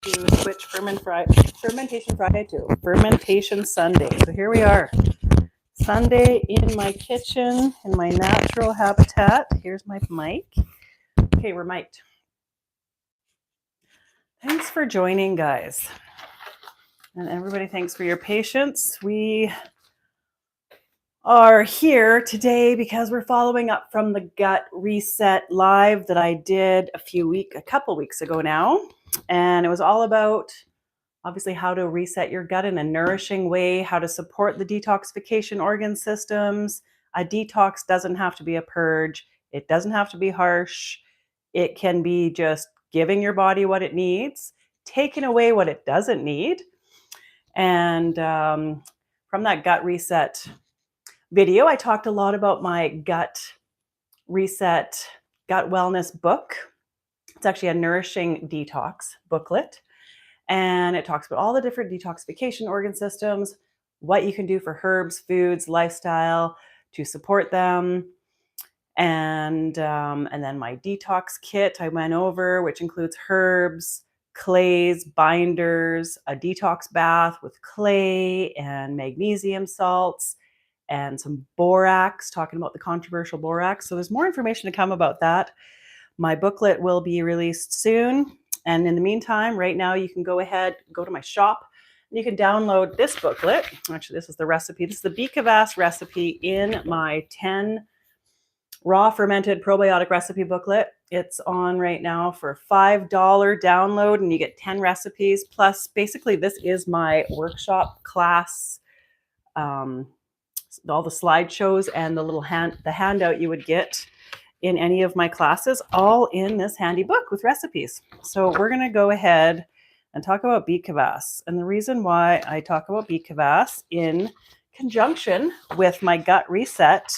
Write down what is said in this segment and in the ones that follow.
to switch fermentation Friday to fermentation Sunday. So here we are, Sunday in my kitchen, in my natural habitat. Here's my mic. Okay, we're mic'd. Thanks for joining, guys. And everybody, thanks for your patience. We are here today because we're following up from the gut reset live that I did a couple weeks ago now. And it was all about obviously how to reset your gut in a nourishing way, how to support the detoxification organ systems. A detox doesn't have to be a purge. It doesn't have to be harsh. It can be just giving your body what it needs, taking away what it doesn't need. And from that gut reset video, I talked a lot about my gut reset, gut wellness book. It's actually a nourishing detox booklet. And it talks about all the different detoxification organ systems, what you can do for herbs, foods, lifestyle to support them. And then my detox kit I went over, which includes herbs, clays, binders, a detox bath with clay and magnesium salts, and some borax, talking about the controversial borax. So there's more information to come about that. My booklet will be released soon. And in the meantime, right now, you can go to my shop, and you can download this booklet. Actually, this is the recipe. This is the Beet kvass recipe in my 10 raw fermented probiotic recipe booklet. It's on right now for a $5 download, and you get 10 recipes. Plus, basically, this is my workshop class, all the slideshows and the handout you would get in any of my classes, all in this handy book with recipes. So we're going to go ahead and talk about Beet kvass. And the reason why I talk about Beet kvass in conjunction with my gut reset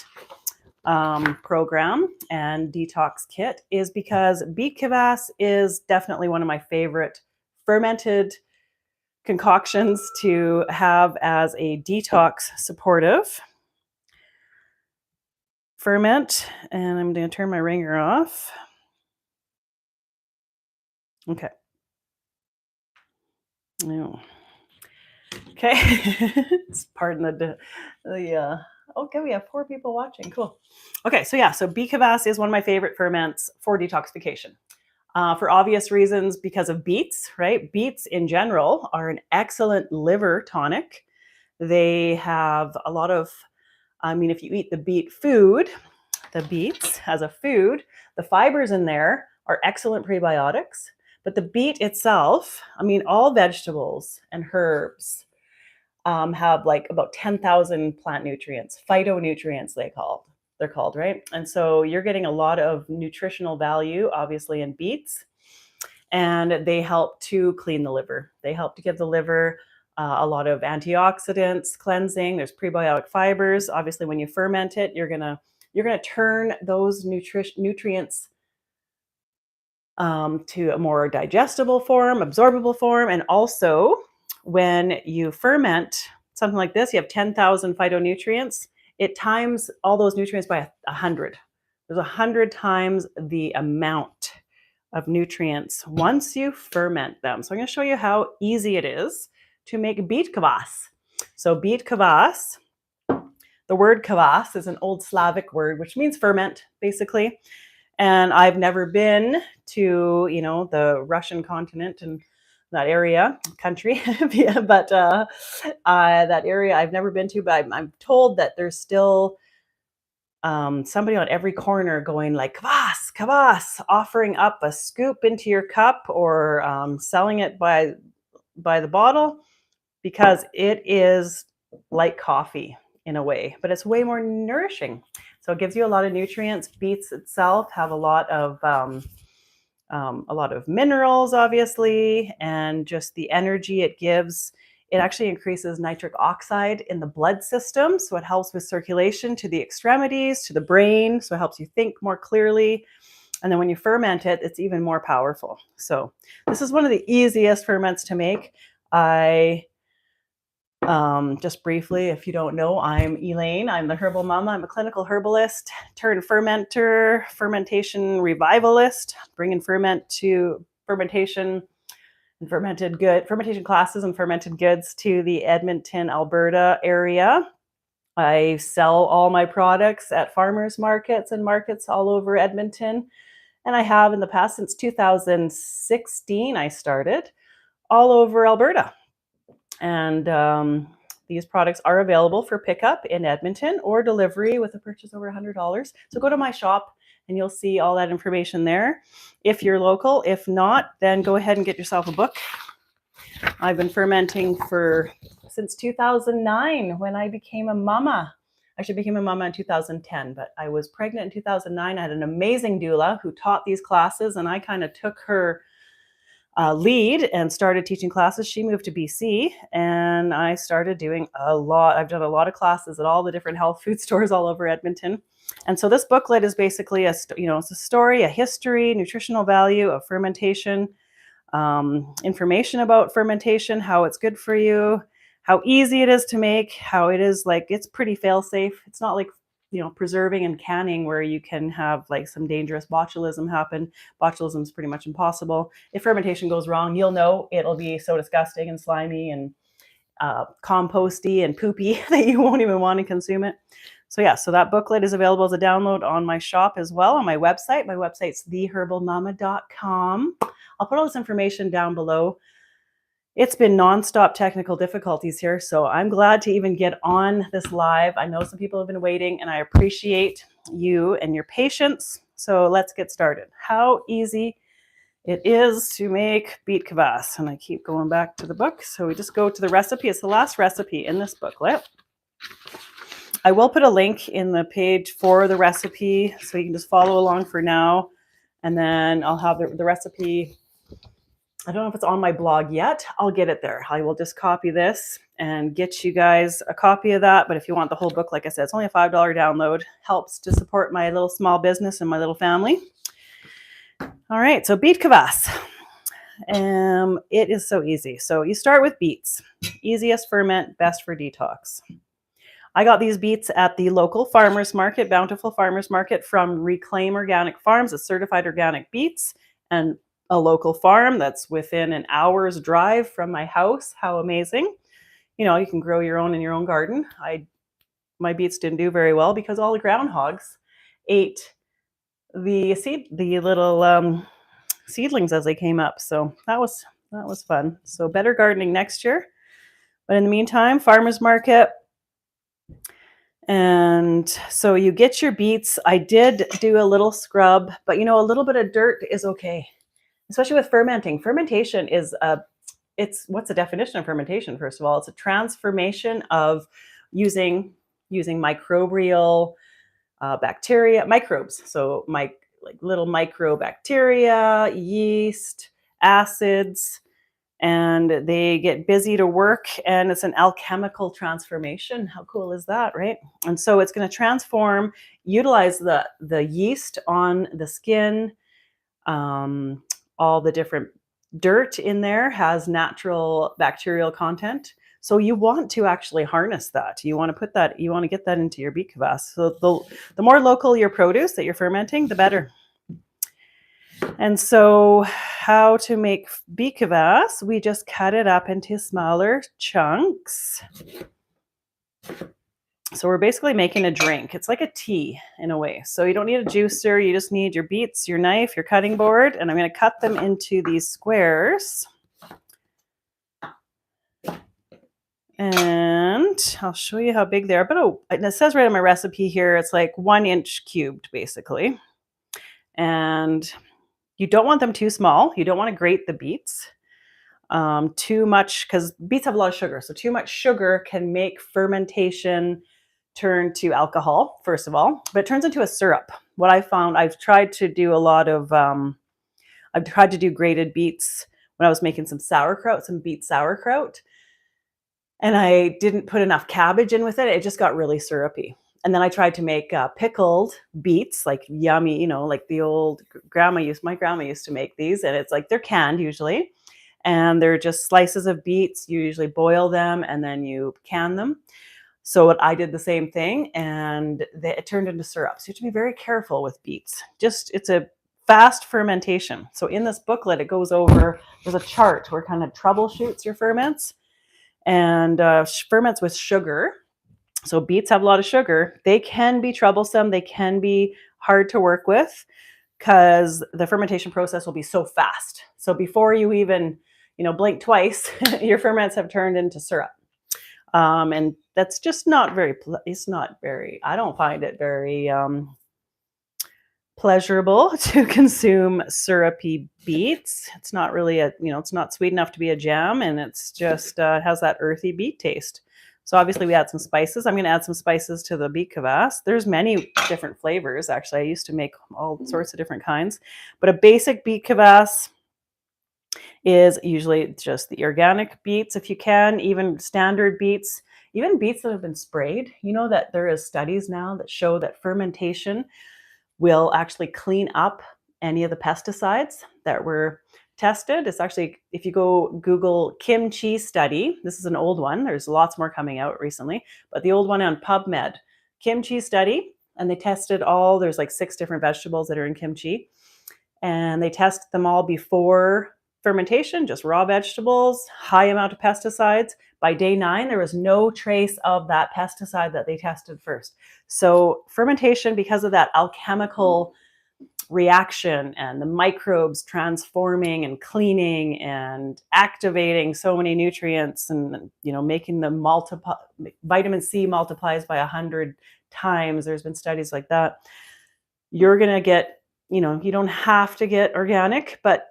program and detox kit is because Beet kvass is definitely one of my favorite fermented concoctions to have as a detox supportive ferment. And I'm going to turn my ringer off. Okay. Oh. Okay. Pardon okay, we have 4 people watching. Cool. Okay, so Beet kvass is one of my favorite ferments for detoxification. For obvious reasons, because of beets, right? Beets in general are an excellent liver tonic. They have a lot of, if you eat the beet food, the beets as a food, the fibers in there are excellent prebiotics. But the beet itself, all vegetables and herbs have like about 10,000 plant nutrients, phytonutrients they're called, right? And so you're getting a lot of nutritional value, obviously, in beets. And they help to clean the liver. They help to give the liver a lot of antioxidants, cleansing. There's prebiotic fibers. Obviously, when you ferment it, you're gonna turn those nutrients to a more digestible form, absorbable form. And also, when you ferment something like this, you have 10,000 phytonutrients. It times all those nutrients by 100. There's 100 times the amount of nutrients once you ferment them. So I'm going to show you how easy it is to make Beet kvass. So Beet kvass, the word kvass is an old Slavic word, which means ferment, basically. And I've never been to, the Russian continent and that country, but that area I've never been to, but I'm told that there's still somebody on every corner going like, kvass, kvass, offering up a scoop into your cup or selling it by the bottle, because it is like coffee in a way, but it's way more nourishing. So it gives you a lot of nutrients. Beets itself have a lot of minerals, obviously, and just the energy it gives. It actually increases nitric oxide in the blood system, so it helps with circulation to the extremities, to the brain, so it helps you think more clearly. And then when you ferment it, it's even more powerful. So this is one of the easiest ferments to make. Just briefly, if you don't know, I'm Elaine. I'm the Herbal Mama. I'm a clinical herbalist turned fermentation revivalist, bringing fermentation and fermentation classes and fermented goods to the Edmonton, Alberta area. I sell all my products at farmers markets and markets all over Edmonton. And I have in the past, since 2016, I started all over Alberta. And these products are available for pickup in Edmonton or delivery with a purchase over $100. So go to my shop and you'll see all that information there if you're local. If not, then go ahead and get yourself a book. I've been fermenting since 2009 when I became a mama. Actually became a mama in 2010, but I was pregnant in 2009. I had an amazing doula who taught these classes, and I kind of took her lead and started teaching classes. She moved to BC, and I started doing a lot. I've done a lot of classes at all the different health food stores all over Edmonton. And so this booklet is basically it's a story, a history, nutritional value of fermentation, information about fermentation, how it's good for you, how easy it is to make, how it is it's pretty fail safe. It's not like preserving and canning where you can have like some dangerous botulism happen. Botulism is pretty much impossible. If fermentation goes wrong, you'll know it'll be so disgusting and slimy and composty and poopy that you won't even want to consume it. So yeah, so that booklet is available as a download on my shop as well, on my website. My website's theherbalmama.com. I'll put all this information down below. It's been nonstop technical difficulties here, so I'm glad to even get on this live. I know some people have been waiting, and I appreciate you and your patience. So let's get started. How easy it is to make beet kvass. And I keep going back to the book. So we just go to the recipe. It's the last recipe in this booklet. I will put a link in the page for the recipe, so you can just follow along for now. And then I'll have the recipe. I don't know if it's on my blog yet. I'll get it there. I will just copy this and get you guys a copy of that. But if you want the whole book, like I said, it's only a $5 download. Helps to support my little small business and my little family. All right, so beet kvass. It is so easy. So you start with beets. Easiest ferment, best for detox. I got these beets at the local farmers market, Bountiful Farmers Market, from Reclaim Organic Farms, a certified organic beets, and a local farm that's within an hour's drive from my house. How amazing. You can grow your own in your own garden. My beets didn't do very well because all the groundhogs ate the little seedlings as they came up. So that was fun. So better gardening next year. But in the meantime, farmers market. And so you get your beets. I did do a little scrub, but a little bit of dirt is okay. Especially with fermenting. Fermentation is what's the definition of fermentation? First of all, it's a transformation of using microbial bacteria, microbes. So little microbacteria, yeast, acids, and they get busy to work, and it's an alchemical transformation. How cool is that, right? And so it's going to utilize the yeast on the skin. All the different dirt in there has natural bacterial content. So you want to actually harness that. You want to get that into your beet kvass. So the more local your produce that you're fermenting, the better. And so how to make beet kvass, we just cut it up into smaller chunks. So we're basically making a drink. It's like a tea in a way. So you don't need a juicer. You just need your beets, your knife, your cutting board. And I'm going to cut them into these squares. And I'll show you how big they are. But and it says right on my recipe here, it's like 1 inch cubed, basically. And you don't want them too small. You don't want to grate the beets too much, because beets have a lot of sugar. So too much sugar can make fermentation turn to alcohol, first of all, but it turns into a syrup. What I found, I've tried to do grated beets when I was making some beet sauerkraut, and I didn't put enough cabbage in with it. It just got really syrupy. And then I tried to make pickled beets, like yummy, like my grandma used to make these, and it's like they're canned usually, and they're just slices of beets. You usually boil them and then you can them. So I did the same thing, and it turned into syrup. So you have to be very careful with beets. It's a fast fermentation. So in this booklet, it goes over, there's a chart where it kind of troubleshoots your ferments and ferments with sugar. So beets have a lot of sugar. They can be troublesome. They can be hard to work with because the fermentation process will be so fast. So before you even, blink twice, your ferments have turned into syrup. And that's just not very, I don't find it very pleasurable to consume syrupy beets. It's not really it's not sweet enough to be a jam, and it's just has that earthy beet taste. So obviously we add some spices. I'm going to add some spices to the beet kvass. There's many different flavors. Actually, I used to make all sorts of different kinds, but a basic beet kvass is usually just the organic beets, if you can, even standard beets, even beets that have been sprayed. You know that there is studies now that show that fermentation will actually clean up any of the pesticides that were tested. It's actually, if you go Google kimchi study, this is an old one. There's lots more coming out recently, but the old one on PubMed, kimchi study, and they tested there's like 6 different vegetables that are in kimchi, and they tested them all before fermentation, just raw vegetables, high amount of pesticides. By day 9, there was no trace of that pesticide that they tested first. So fermentation, because of that alchemical reaction and the microbes transforming and cleaning and activating so many nutrients and making them vitamin C multiplies by 100 times. There's been studies like that. You're going to get, you don't have to get organic, but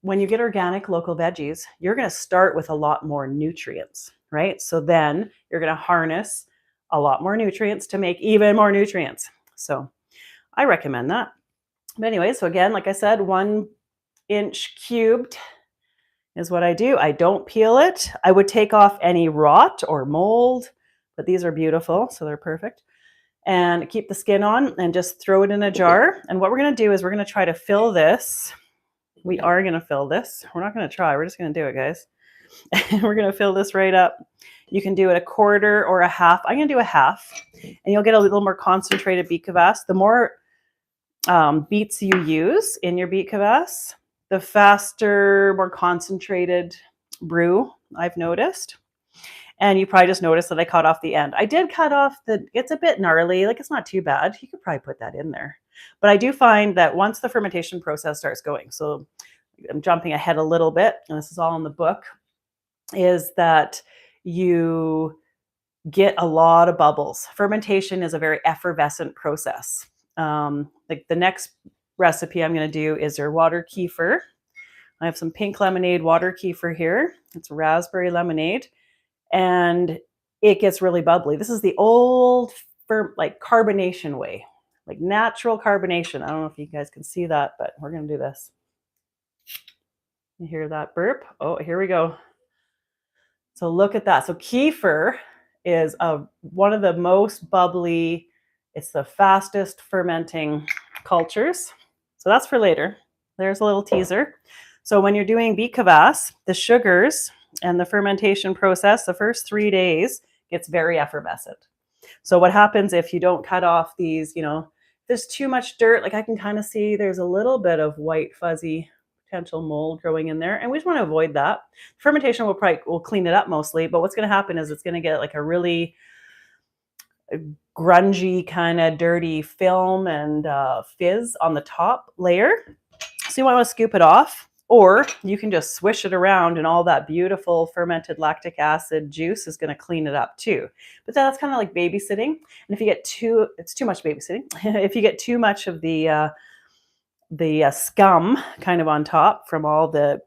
when you get organic local veggies, you're going to start with a lot more nutrients, right? So then you're going to harness a lot more nutrients to make even more nutrients. So I recommend that. But anyway, so again, like I said, 1 inch cubed is what I do. I don't peel it. I would take off any rot or mold, but these are beautiful, so they're perfect. And keep the skin on and just throw it in a jar. And what we're going to do is we're going to try to fill this. We are going to fill this. We're not going to try. We're just going to do it, guys. We're going to fill this right up. You can do it a quarter or a half. I'm going to do a half, and you'll get a little more concentrated beet kvass. The more beets you use in your beet kvass, the faster, more concentrated brew I've noticed. And you probably just noticed that I cut off the end. I did cut off it's a bit gnarly. Like, it's not too bad. You could probably put that in there. But I do find that once the fermentation process starts going, so I'm jumping ahead a little bit, and this is all in the book, is that you get a lot of bubbles. Fermentation is a very effervescent process. Like the next recipe I'm going to do is your water kefir. I have some pink lemonade water kefir here. It's raspberry lemonade, and it gets really bubbly. This is the old carbonation way, like natural carbonation. I don't know if you guys can see that, but we're going to do this. You hear that burp? Oh, here we go. So look at that. So kefir is one of the most bubbly, it's the fastest fermenting cultures. So that's for later. There's a little teaser. So when you're doing beet kvass, the sugars and the fermentation process, the first 3 days gets very effervescent. So what happens if you don't cut off these, there's too much dirt, like I can kind of see there's a little bit of white fuzzy potential mold growing in there, and we just want to avoid that. Fermentation will clean it up mostly, but what's going to happen is it's going to get like a really grungy kind of dirty film and fizz on the top layer. So you want to scoop it off, or you can just swish it around and all that beautiful fermented lactic acid juice is going to clean it up too. But that's kind of like babysitting. And if you get it's too much babysitting. If you get too much of the scum kind of on top from all the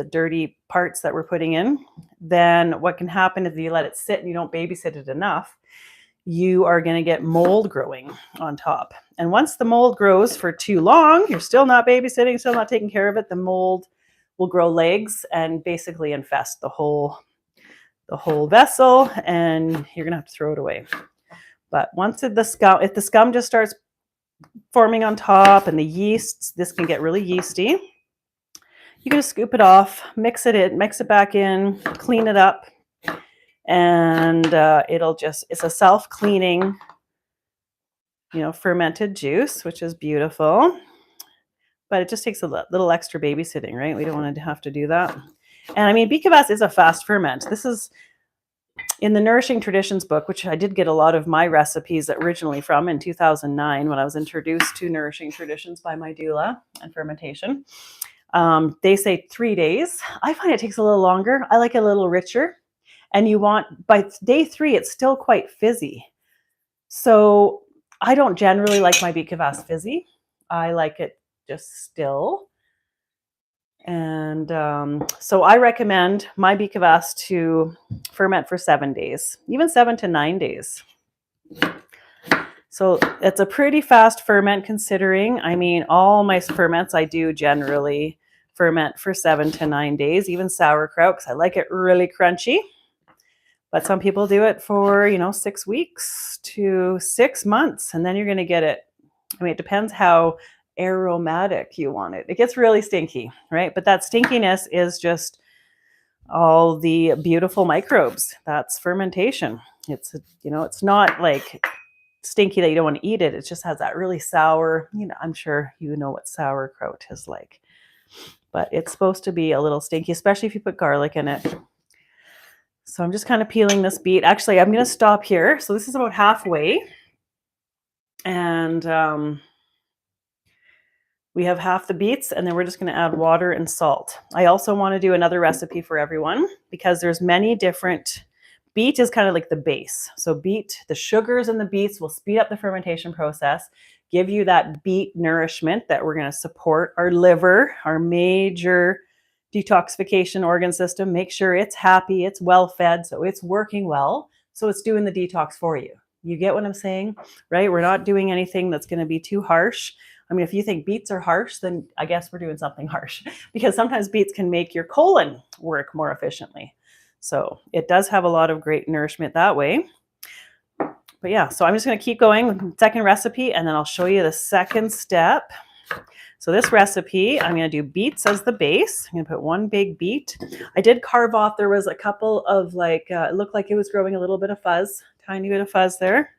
dirty parts that we're putting in, then what can happen if you let it sit and you don't babysit it enough, you are going to get mold growing on top. And once the mold grows for too long, you're still not babysitting, still not taking care of it, the mold will grow legs and basically infest the whole vessel, and you're going to have to throw it away. But once if the scum just starts forming on top and the yeasts, this can get really yeasty. You can just scoop it off, mix it back in, clean it up, and it's a self-cleaning, fermented juice, which is beautiful. but it just takes a little extra babysitting, right? We don't want to have to do that. And I mean, beet kvass is a fast ferment. This is in the Nourishing Traditions book, which I did get a lot of my recipes originally from in 2009 when I was introduced to Nourishing Traditions by my doula and fermentation. They say 3 days. I find it takes a little longer. I like it a little richer. And you want, by day 3, it's still quite fizzy. So I don't generally like my beet kvass fizzy. I like it just still. And so I recommend my beet kvass to ferment for 7 days, even 7 to 9 days. So it's a pretty fast ferment considering, I mean, all my ferments I do generally ferment for 7 to 9 days, even sauerkraut, because I like it really crunchy. But some people do it for, 6 weeks to 6 months, and then you're going to get it. I mean, it depends how aromatic you want it. It gets really stinky, right? But that stinkiness is just all the beautiful microbes. That's fermentation. It's, it's not like stinky that you don't want to eat it. It just has that really sour, I'm sure you know what sauerkraut is like. But it's supposed to be a little stinky, especially if you put garlic in it. So I'm just kind of peeling this beet. Actually, I'm going to stop here. So this is about halfway. And we have half the beets, and then we're just going to add water and salt. I also want to do another recipe for everyone because there's many different. Beet is kind of like the base. So beet, the sugars in the beets will speed up the fermentation process, give you that beet nourishment that we're going to support our liver, our major detoxification organ system, make sure it's happy, it's well fed, so it's working well, so it's doing the detox for you. You get what I'm saying, right? We're not doing anything that's going to be too harsh. I mean, if you think beets are harsh, then I guess we're doing something harsh because sometimes beets can make your colon work more efficiently. So it does have a lot of great nourishment that way. But yeah, so I'm just going to keep going with the second recipe, and then I'll show you the second step. So this recipe, I'm going to do beets as the base. I'm going to put 1 big beet. I did carve off, there was a couple of it looked like it was growing a little bit of fuzz, tiny bit of fuzz there.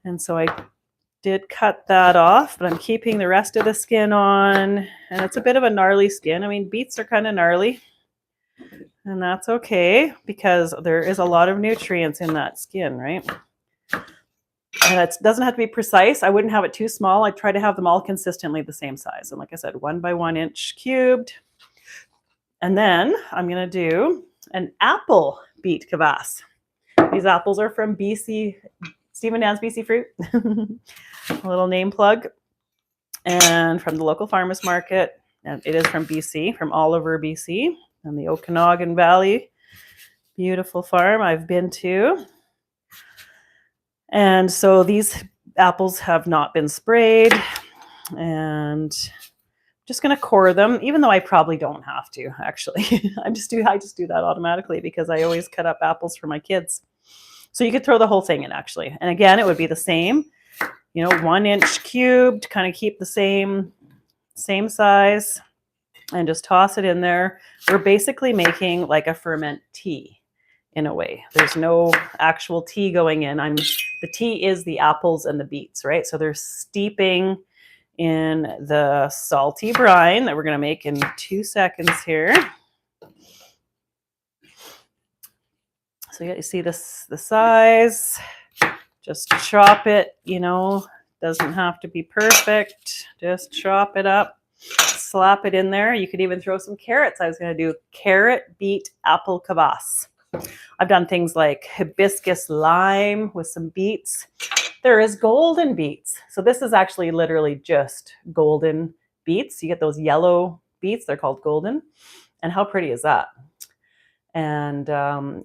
And so I did cut that off, but I'm keeping the rest of the skin on. And it's a bit of a gnarly skin. I mean, beets are kind of gnarly. And that's okay because there is a lot of nutrients in that skin, right? And it doesn't have to be precise. I wouldn't have it too small. I try to have them all consistently the same size. And like I said, 1 by 1 inch cubed. And then I'm going to do an apple beet kvass. These apples are from BC, Stephen Dan's BC Fruit. A little name plug. And from the local farmers market. And it is from BC, from Oliver, BC, and the Okanagan Valley. Beautiful farm I've been to. And so these apples have not been sprayed, and I'm just going to core them, even though I probably don't have to, actually. I just do that automatically because I always cut up apples for my kids. So you could throw the whole thing in, actually. And again, it would be the same, 1 inch cubed, kind of keep the same size, and just toss it in there. We're basically making like a ferment tea. In a way, there's no actual tea going in. The tea is the apples and the beets, right? So they're steeping in the salty brine that we're going to make in 2 seconds here. So you see this, the size, just chop it, doesn't have to be perfect. Just chop it up, slap it in there. You could even throw some carrots. I was going to do carrot, beet, apple kvass. I've done things like hibiscus lime with some beets. There is golden beets. So this is actually literally just golden beets. You get those yellow beets. They're called golden. And how pretty is that? And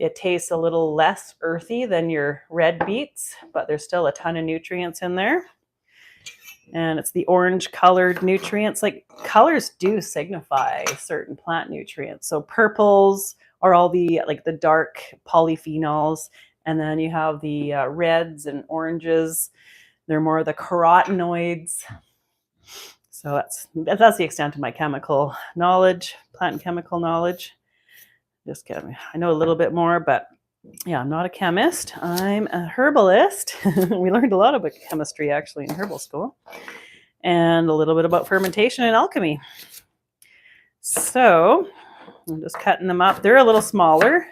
it tastes a little less earthy than your red beets, but there's still a ton of nutrients in there. And it's the orange colored nutrients. Like colors do signify certain plant nutrients. So purples are all the dark polyphenols, and then you have the reds and oranges. They're more of the carotenoids. So that's the extent of my chemical knowledge, plant and chemical knowledge. Just kidding. I know a little bit more, but yeah, I'm not a chemist. I'm a herbalist. We learned a lot about chemistry actually in herbal school. and a little bit about fermentation and alchemy. So I'm just cutting them up. They're a little smaller,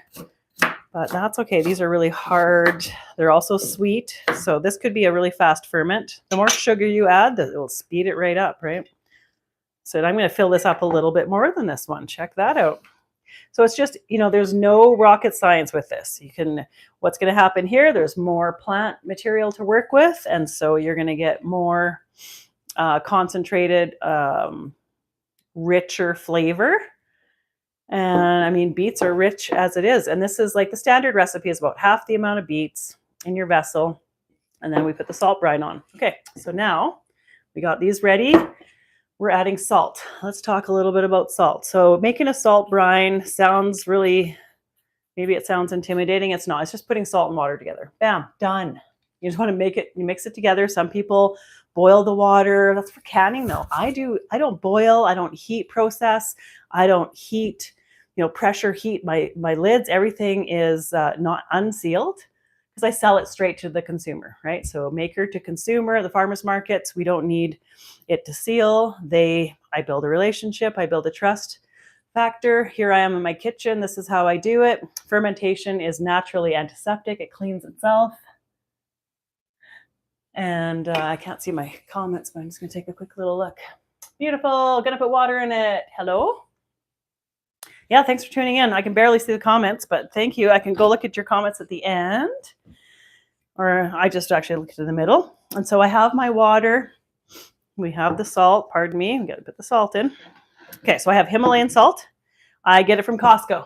but that's okay. These are really hard. They're also sweet. So this could be a really fast ferment. The more sugar you add, it will speed it right up, right? So I'm going to fill this up a little bit more than this one. Check that out. So it's just, there's no rocket science with this. What's going to happen here, there's more plant material to work with. And so you're going to get more concentrated, richer flavor. And I mean, beets are rich as it is. And this is like the standard recipe is about half the amount of beets in your vessel. And then we put the salt brine on. Okay, so now we got these ready. We're adding salt. Let's talk a little bit about salt. So making a salt brine sounds maybe it sounds intimidating. It's not. It's just putting salt and water together. Bam, done. You just want to you mix it together. Some people boil the water. That's for canning though. I don't boil. I don't heat process. I don't heat, pressure heat my lids. Everything is not unsealed, because I sell it straight to the consumer, right? So maker to consumer, the farmers markets, we don't need it to seal. I build a relationship, I build a trust factor. Here I am in my kitchen. This is how I do it. Fermentation is naturally antiseptic. It cleans itself. And I can't see my comments, but I'm just going to take a quick little look. Beautiful. Going to put water in it. Hello? Yeah, thanks for tuning in. I can barely see the comments, but thank you. I can go look at your comments at the end, or I just actually looked in the middle. And so I have my water. We have the salt. Pardon me. I'm going to put the salt in. Okay, so I have Himalayan salt. I get it from Costco.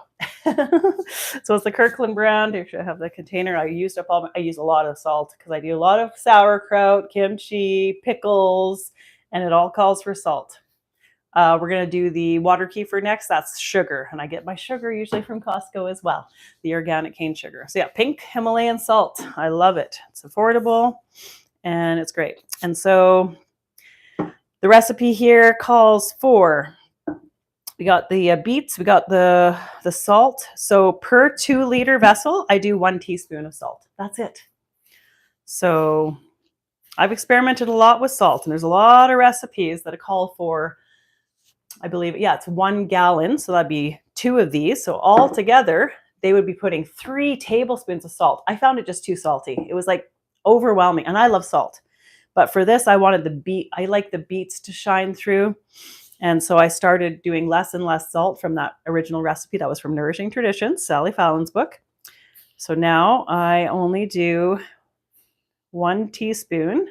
So it's the Kirkland brand. Actually, I have the container. I use a lot of salt because I do a lot of sauerkraut, kimchi, pickles, and it all calls for salt. We're going to do the water kefir next. That's sugar. And I get my sugar usually from Costco as well, the organic cane sugar. So yeah, pink Himalayan salt. I love it. It's affordable and it's great. And so the recipe here calls for, we got the beets, we got the salt. So per 2-liter vessel, I do 1 teaspoon of salt. That's it. So I've experimented a lot with salt, and there's a lot of recipes that call for, I believe, it's 1 gallon. So that'd be 2 of these. So all together, they would be putting 3 tablespoons of salt. I found it just too salty. It was like overwhelming. And I love salt. But for this, I wanted I like the beets to shine through. And so I started doing less and less salt from that original recipe that was from Nourishing Traditions, Sally Fallon's book. So now I only do 1 teaspoon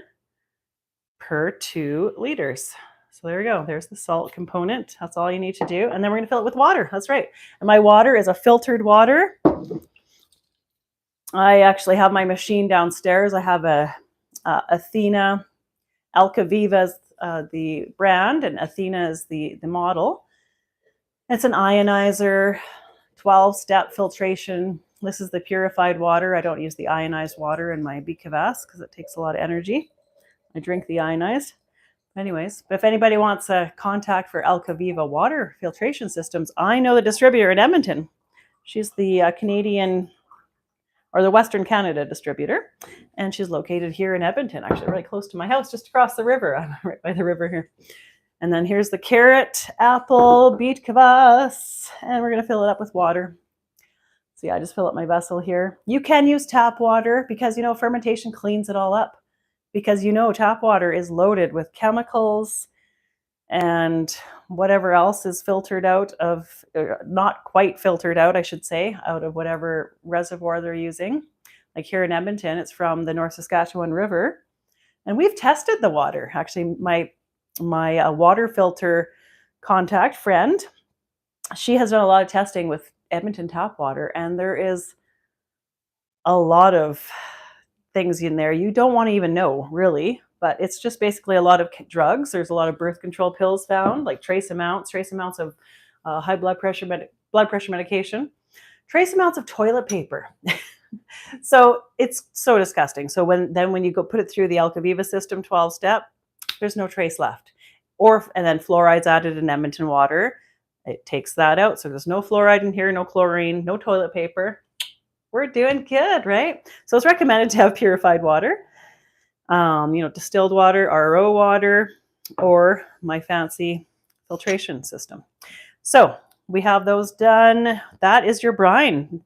per 2 liters. So there we go. There's the salt component. That's all you need to do. And then we're going to fill it with water. That's right. And my water is a filtered water. I actually have my machine downstairs. I have a Athena. Alkaviva is the brand, and Athena is the model. It's an ionizer, 12-step filtration. This is the purified water. I don't use the ionized water in my Beet kvass because it takes a lot of energy. I drink the ionized. Anyways, but if anybody wants a contact for Alkaviva water filtration systems, I know the distributor in Edmonton. She's the Canadian or the Western Canada distributor, and she's located here in Edmonton, actually really close to my house, just across the river. I'm right by the river here. And then here's the carrot, apple, beet kvass, and we're going to fill it up with water. So yeah, I just fill up my vessel here. You can use tap water because, fermentation cleans it all up. Because, tap water is loaded with chemicals and whatever else is filtered out of, not quite filtered out, I should say, out of whatever reservoir they're using. Like here in Edmonton, it's from the North Saskatchewan River. And we've tested the water. Actually, my water filter contact friend, she has done a lot of testing with Edmonton tap water, and there is a lot of things in there you don't want to even know, really. But it's just basically a lot of drugs. There's a lot of birth control pills found, like trace amounts of high blood pressure medication, trace amounts of toilet paper. So it's so disgusting. So when you go put it through the Alkaviva system 12-step, there's no trace left. And then fluoride's added in Edmonton water. It takes that out. So there's no fluoride in here, no chlorine, no toilet paper. We're doing good, right? So it's recommended to have purified water. Distilled water, RO water. or my fancy filtration system. So we have those done. That is your brine.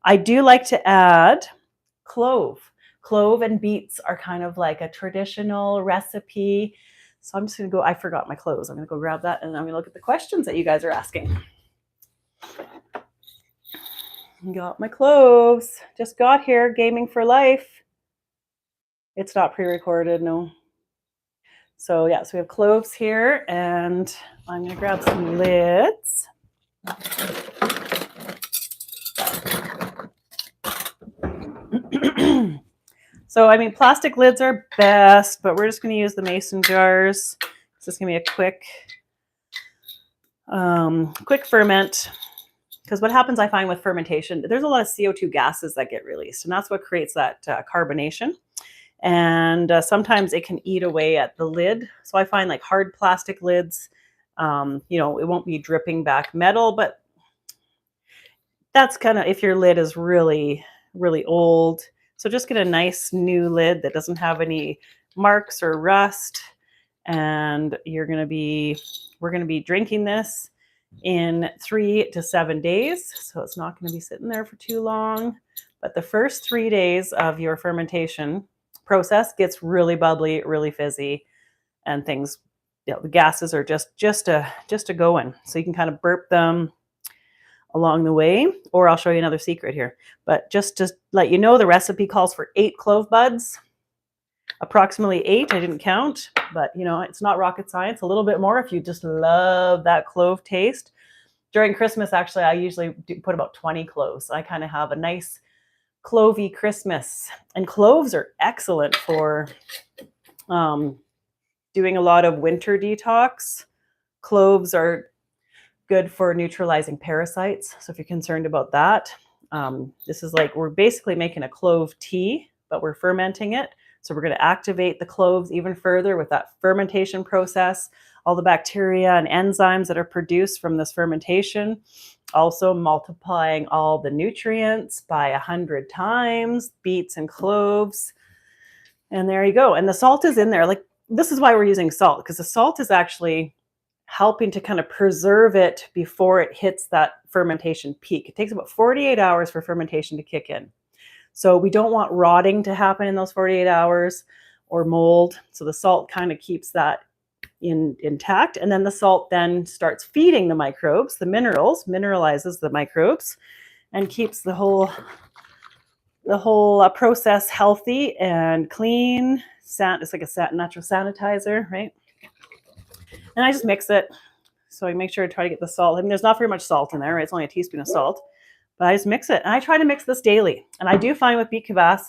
I do like to add clove. Clove and beets are kind of like a traditional recipe. So I'm just going to go, I forgot my cloves. I'm going to go grab that and I'm going to look at the questions that you guys are asking. Got my cloves. Just got here, gaming for life. It's not pre-recorded, no. So yeah, so we have cloves here and I'm going to grab some lids. So, I mean, plastic lids are best, but we're just going to use the mason jars. This is going to be a quick ferment. Because what happens, I find, with fermentation, there's a lot of CO2 gases that get released, and that's what creates that carbonation. And sometimes it can eat away at the lid. So I find like hard plastic lids, you know, it won't be dripping back metal, but that's kind of if your lid is really, really old. So just get a nice new lid that doesn't have any marks or rust. And we're going to be drinking this in 3 to 7 days. So it's not going to be sitting there for too long. But the first 3 days of your fermentation process gets really bubbly, really fizzy, and things, you know, the gases are just a going. So you can kind of burp them along the way, or I'll show you another secret here. But just to let you know, the recipe calls for 8 clove buds, approximately 8. I didn't count, but you know, it's not rocket science. A little bit more if you just love that clove taste. During Christmas, actually, I usually put about 20 cloves. I kind of have a nice clovey Christmas. And cloves are excellent for doing a lot of winter detox. Cloves are good for neutralizing parasites. So if you're concerned about that, this is like, we're basically making a clove tea, but we're fermenting it. So we're going to activate the cloves even further with that fermentation process, all the bacteria and enzymes that are produced from this fermentation, also multiplying all the nutrients by 100 times, beets and cloves. And there you go. And the salt is in there. Like, this is why we're using salt, because the salt is actually helping to kind of preserve it before it hits that fermentation peak. It takes about 48 hours for fermentation to kick in. So we don't want rotting to happen in those 48 hours or mold. So the salt kind of keeps that intact. And then the salt then starts feeding the microbes, the minerals, mineralizes the microbes, and keeps the whole process healthy and clean. It's like a natural sanitizer, right? And I just mix it. So I make sure to try to get the salt. I mean, there's not very much salt in there, right? It's only a teaspoon of salt. But I just mix it. And I try to mix this daily. And I do find with beet kvass,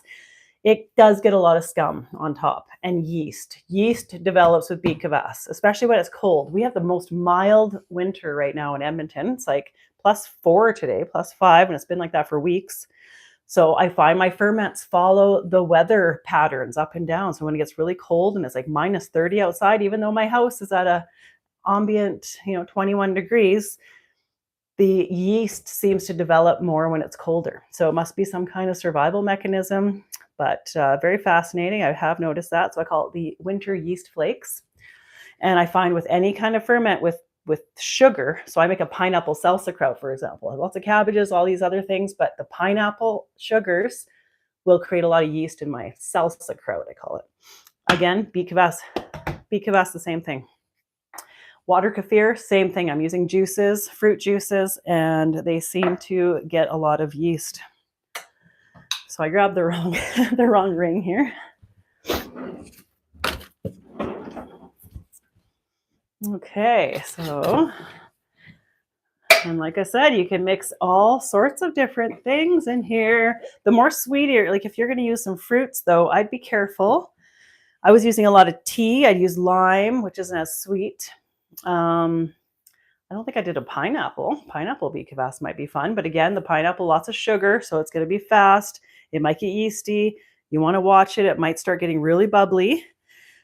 it does get a lot of scum on top and yeast. Yeast develops with beet kvass, especially when it's cold. We have the most mild winter right now in Edmonton. It's like +4 today, +5, and it's been like that for weeks. So I find my ferments follow the weather patterns up and down. So when it gets really cold and it's like -30 outside, even though my house is at a ambient, 21 degrees, the yeast seems to develop more when it's colder. So it must be some kind of survival mechanism, but very fascinating. I have noticed that. So I call it the winter yeast flakes. And I find with any kind of ferment with sugar, so I make a pineapple sauerkraut, for example, lots of cabbages, all these other things, but the pineapple sugars will create a lot of yeast in my sauerkraut, I call it. Again, beet kvass, the same thing. Water kefir, same thing. I'm using juices, fruit juices, and they seem to get a lot of yeast. So I grabbed the wrong, the wrong ring here. Okay, so, and like I said, you can mix all sorts of different things in here. The more sweeter, like if you're going to use some fruits, though, I'd be careful. I was using a lot of tea. I'd use lime, which isn't as sweet. I don't think I did a pineapple. Pineapple beet kvass might be fun, but again, the pineapple, lots of sugar, so it's going to be fast. It might get yeasty. You want to watch it. It might start getting really bubbly, and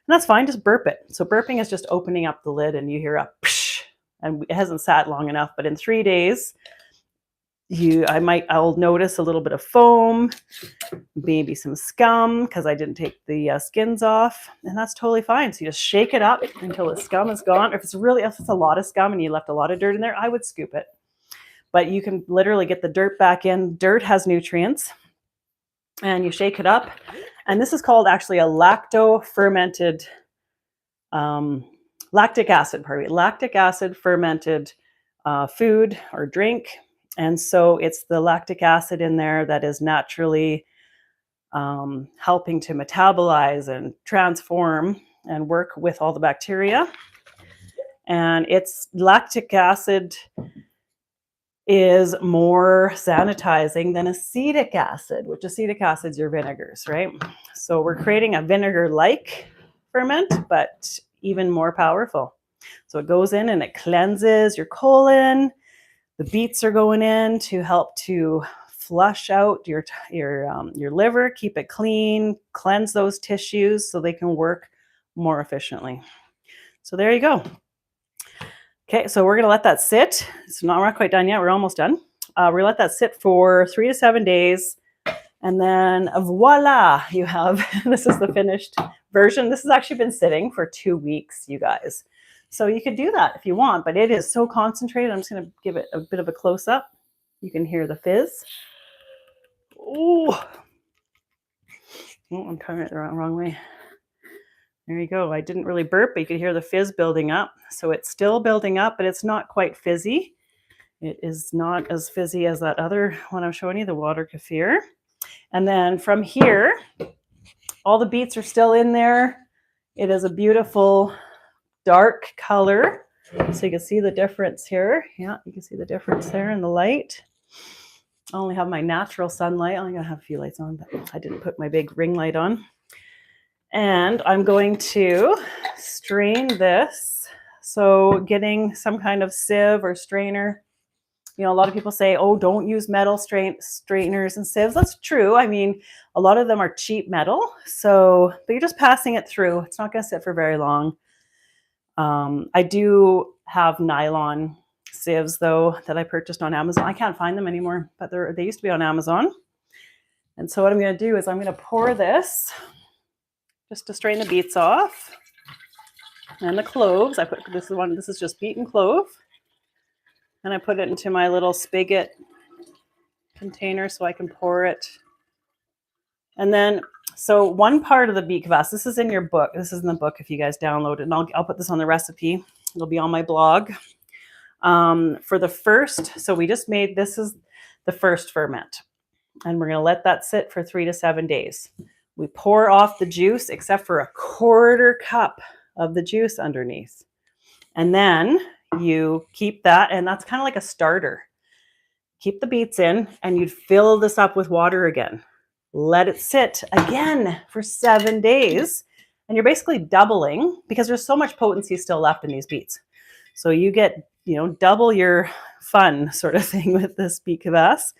that's fine. Just burp it. So burping is just opening up the lid, and you hear a psh, and it hasn't sat long enough. But in 3 days, I'll notice a little bit of foam, maybe some scum because I didn't take the skins off, and that's totally fine. So you just shake it up until the scum is gone. If it's a lot of scum and you left a lot of dirt in there, I would scoop it. But you can literally get the dirt back in. Dirt has nutrients, and you shake it up. And this is called actually a lactic acid fermented food or drink. And so it's the lactic acid in there that is naturally helping to metabolize and transform and work with all the bacteria. And it's lactic acid is more sanitizing than acetic acid, which acetic acid is your vinegars, right? So we're creating a vinegar-like ferment, but even more powerful. So it goes in and it cleanses your colon. The beets are going in to help to flush out your liver, keep it clean, cleanse those tissues so they can work more efficiently. So there you go. Okay, so we're going to let that sit. We're not quite done yet. We're almost done. We're going to let that sit for 3 to 7 days. And then voila, you have, this is the finished version. This has actually been sitting for 2 weeks, you guys. So you could do that if you want, but it is so concentrated. I'm just going to give it a bit of a close up. You can hear the fizz. Oh, I'm turning it the wrong way. There you go. I didn't really burp, but you could hear the fizz building up. So it's still building up, but it's not quite fizzy. It is not as fizzy as that other one I'm showing you, the water kefir. And then from here, all the beets are still in there. It is a beautiful dark color. So you can see the difference here. Yeah, you can see the difference there in the light. I only have my natural sunlight. I'm going to have a few lights on, but I didn't put my big ring light on. And I'm going to strain this. So getting some kind of sieve or strainer. You know, a lot of people say, oh, don't use metal strainers and sieves. That's true. I mean, a lot of them are cheap metal. So, but you're just passing it through. It's not going to sit for very long. I do have nylon sieves, though, that I purchased on Amazon. I can't find them anymore, but they used to be on Amazon. And so what I'm going to do is I'm going to pour this just to strain the beets off. And the cloves, this is just beet and clove. And I put it into my little spigot container so I can pour it. And then, so one part of the beet kvass, this is in your book. This is in the book if you guys download it. And I'll put this on the recipe. It'll be on my blog. For the first, so we just made, this is the first ferment. And we're going to let that sit for 3 to 7 days. We pour off the juice except for 1/4 cup of the juice underneath. And then you keep that, and that's kind of like a starter. Keep the beets in, and you'd fill this up with water again. Let it sit again for 7 days. And you're basically doubling because there's so much potency still left in these beets. So you get, double your fun sort of thing with this beet kvass.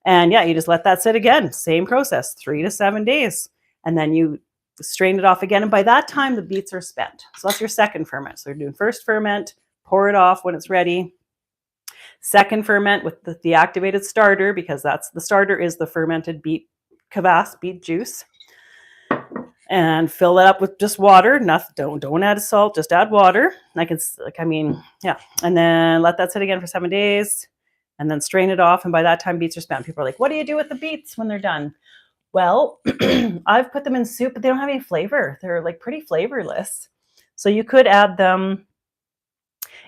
And yeah, you just let that sit again. Same process, 3 to 7 days. And then you strain it off again. And by that time, the beets are spent. So that's your second ferment. So you're doing first ferment, pour it off when it's ready. Second ferment with the activated starter, because the starter is the fermented beet kvass, beet juice. And fill it up with just water. Don't add salt, just add water. And then let that sit again for 7 days. And then strain it off. And by that time, beets are spent. People are like, what do you do with the beets when they're done? Well, I've put them in soup, but they don't have any flavor. They're like pretty flavorless. So you could add them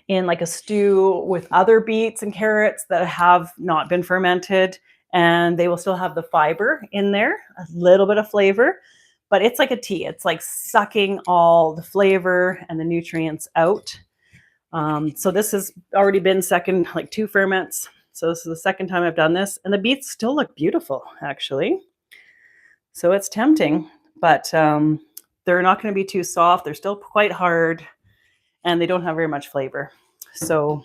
in like a stew with other beets and carrots that have not been fermented, and they will still have the fiber in there, a little bit of flavor, but it's like a tea. It's like sucking all the flavor and the nutrients out. So this has already been 2 ferments. So this is the second time I've done this, and the beets still look beautiful, actually. So it's tempting, but they're not going to be too soft. They're still quite hard, and they don't have very much flavor. So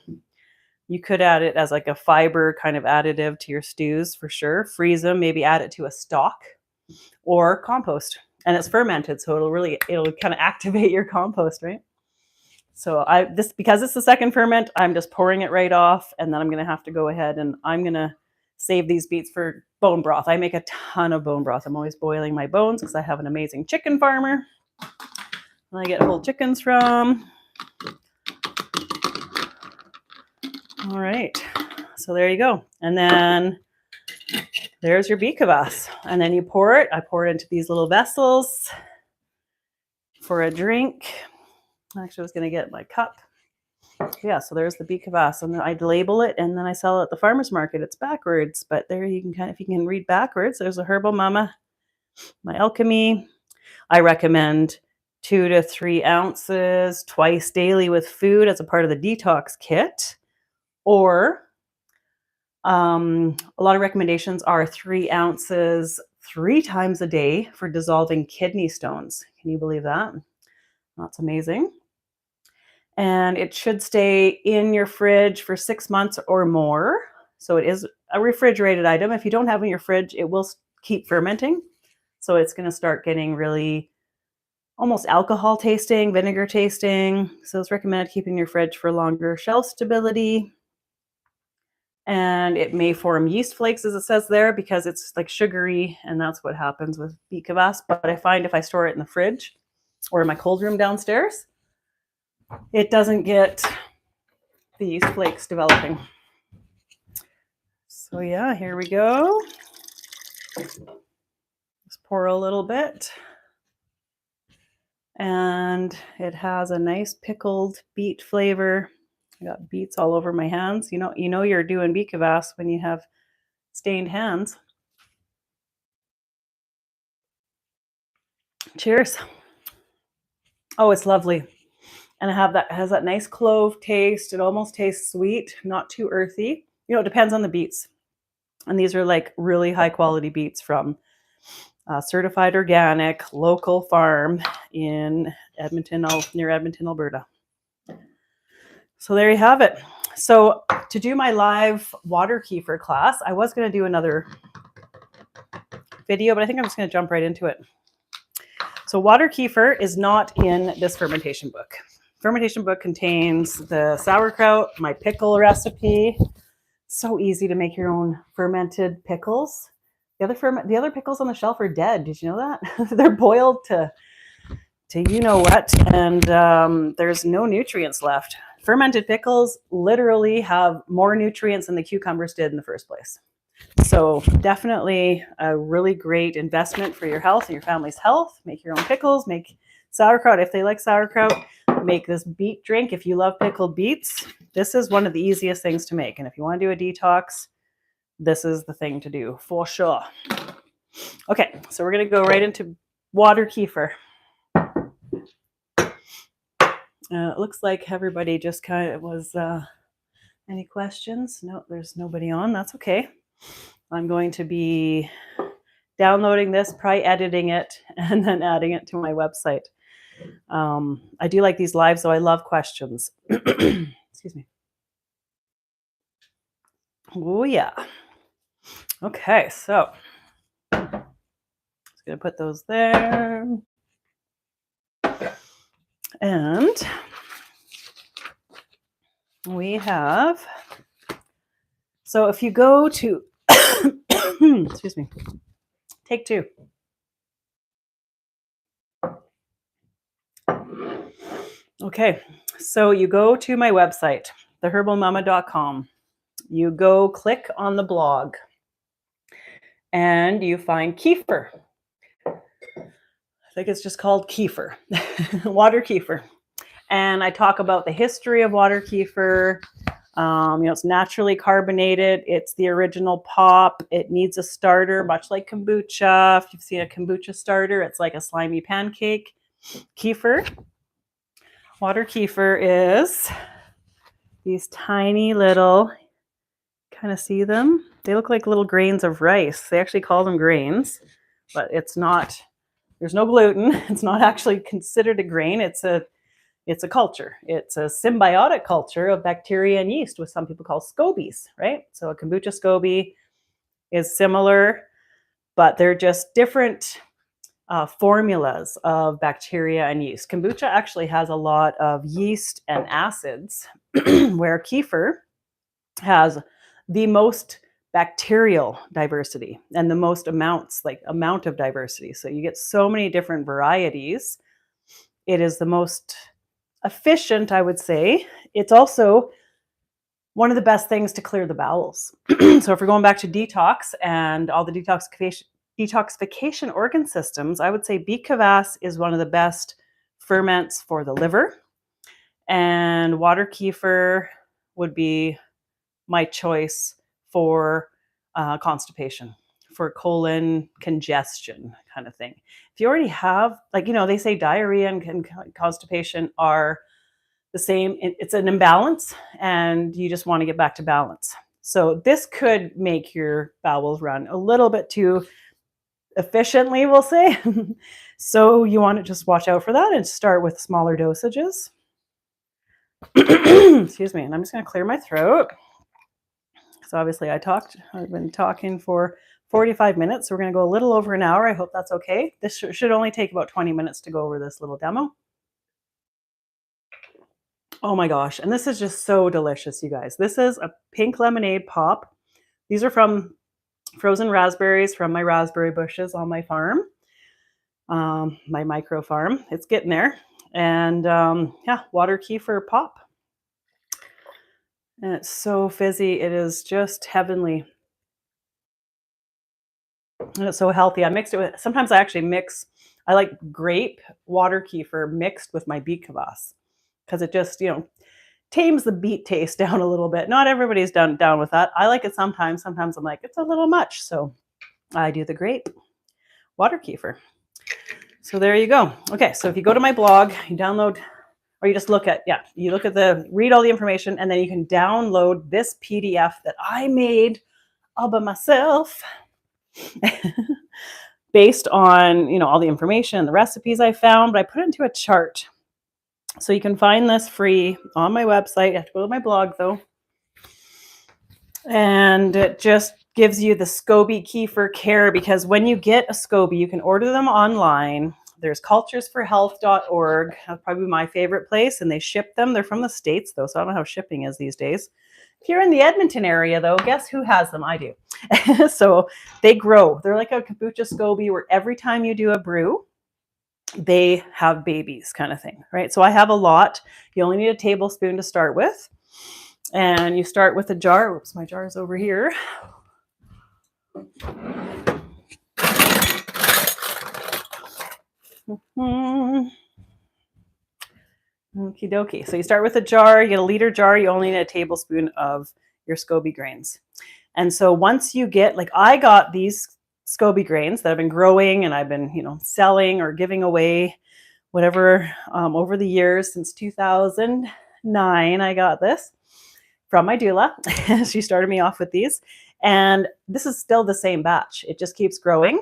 you could add it as like a fiber kind of additive to your stews for sure. Freeze them, maybe add it to a stock or compost. And it's fermented, so it'll kind of activate your compost, right? So because it's the second ferment, I'm just pouring it right off, and then I'm going to have to go ahead and I'm going to save these beets for bone broth. I make a ton of bone broth. I'm always boiling my bones because I have an amazing chicken farmer I get whole chickens from. All right, so there you go. And then there's your beet kvass. And then you pour it. I pour it into these little vessels for a drink. Actually, I was going to get my cup. Yeah, so there's the beet kvass, and I label it, and then I sell it at the farmer's market. It's backwards, but there you can kind of, if you can read backwards, there's a Herbal Mama, my alchemy. I recommend 2 to 3 ounces twice daily with food as a part of the detox kit. Or a lot of recommendations are 3 ounces 3 times a day for dissolving kidney stones. Can you believe that? That's amazing. And it should stay in your fridge for 6 months or more. So it is a refrigerated item. If you don't have it in your fridge, it will keep fermenting. So it's going to start getting really almost alcohol tasting, vinegar tasting. So it's recommended keeping in your fridge for longer shelf stability. And it may form yeast flakes, as it says there, because it's like sugary, and that's what happens with beet kvass. But I find if I store it in the fridge or in my cold room downstairs, it doesn't get the yeast flakes developing. So yeah, here we go. Just pour a little bit. And it has a nice pickled beet flavor. I got beets all over my hands. You know you're doing beet kvass when you have stained hands. Cheers. Oh, it's lovely. And it has that nice clove taste. It almost tastes sweet, not too earthy. It depends on the beets. And these are like really high quality beets from certified organic local farm in Edmonton, near Edmonton, Alberta. So there you have it. So to do my live water kefir class, I was going to do another video, but I think I'm just going to jump right into it. So water kefir is not in this fermentation book. Fermentation book contains the sauerkraut, my pickle recipe. So easy to make your own fermented pickles. The other pickles on the shelf are dead. Did you know that? They're boiled to you know what, and there's no nutrients left. Fermented pickles literally have more nutrients than the cucumbers did in the first place. So definitely a really great investment for your health and your family's health. Make your own pickles, make sauerkraut if they like sauerkraut. Make this beet drink if you love pickled beets. This is one of the easiest things to make. And if you want to do a detox, this is the thing to do for sure. Okay, so we're going to go right into water kefir. It looks like everybody just kind of was, any questions? No, there's nobody on. That's okay. I'm going to be downloading this, probably editing it, and then adding it to my website. I do like these lives, so I love questions. Excuse me. Oh, yeah. Okay, so just going to put those there. And we have, so if you go to, excuse me, take 2. Okay, so you go to my website, theherbalmama.com. You go click on the blog and you find kefir. I think it's just called kefir, water kefir. And I talk about the history of water kefir. It's naturally carbonated. It's the original pop. It needs a starter, much like kombucha. If you've seen a kombucha starter, it's like a slimy pancake. Kefir, water kefir is these tiny little, kind of see them? They look like little grains of rice. They actually call them grains, but it's not, there's no gluten. It's not actually considered a grain. It's a culture. It's a symbiotic culture of bacteria and yeast, which some people call scobies, right? So a kombucha SCOBY is similar, but they're just different formulas of bacteria and yeast. Kombucha actually has a lot of yeast and acids, where kefir has the most bacterial diversity and the most amount of diversity. So you get so many different varieties. It is the most efficient, I would say. It's also one of the best things to clear the bowels. So if we're going back to detox and all the detoxification organ systems, I would say beet kvass is one of the best ferments for the liver, and water kefir would be my choice for constipation, for colon congestion kind of thing. If you already have, they say diarrhea and constipation are the same. It's an imbalance, and you just want to get back to balance. So this could make your bowels run a little bit too efficiently, we'll say. So you want to just watch out for that and start with smaller dosages. Excuse me. And I'm just going to clear my throat. So obviously I've been talking for 45 minutes. So we're going to go a little over an hour. I hope that's okay. This should only take about 20 minutes to go over this little demo. Oh my gosh. And this is just so delicious, you guys. This is a pink lemonade pop. These are from frozen raspberries from my raspberry bushes on my farm, my micro farm. It's getting there. And yeah, water kefir pop. And it's so fizzy. It is just heavenly. And it's so healthy. I mixed it with, sometimes I actually I like grape water kefir mixed with my beet kvass, because it just, tames the beet taste down a little bit. Not everybody's down with that. I like it sometimes. Sometimes I'm like, it's a little much. So I do the grape water kefir. So there you go. Okay, so if you go to my blog, you download, or you just read all the information, and then you can download this PDF that I made all by myself based on, all the information and the recipes I found, but I put it into a chart. So you can find this free on my website. You have to go to my blog though. And it just gives you the SCOBY kefir care, because when you get a SCOBY, you can order them online. There's culturesforhealth.org. That's probably my favorite place, and they ship them. They're from the States though, so I don't know how shipping is these days. If you're in the Edmonton area though, guess who has them? I do. So they grow. They're like a kombucha SCOBY, where every time you do a brew, they have babies kind of thing, right? So I have a lot. You only need a tablespoon to start with. And you start with a jar. Oops, my jar is over here. Okie dokie. So you start with a jar, you get a liter jar, you only need a tablespoon of your SCOBY grains. And so once you get, I got these SCOBY grains that have been growing, and I've been, selling or giving away, whatever, over the years. Since 2009, I got this from my doula. She started me off with these, and this is still the same batch. It just keeps growing.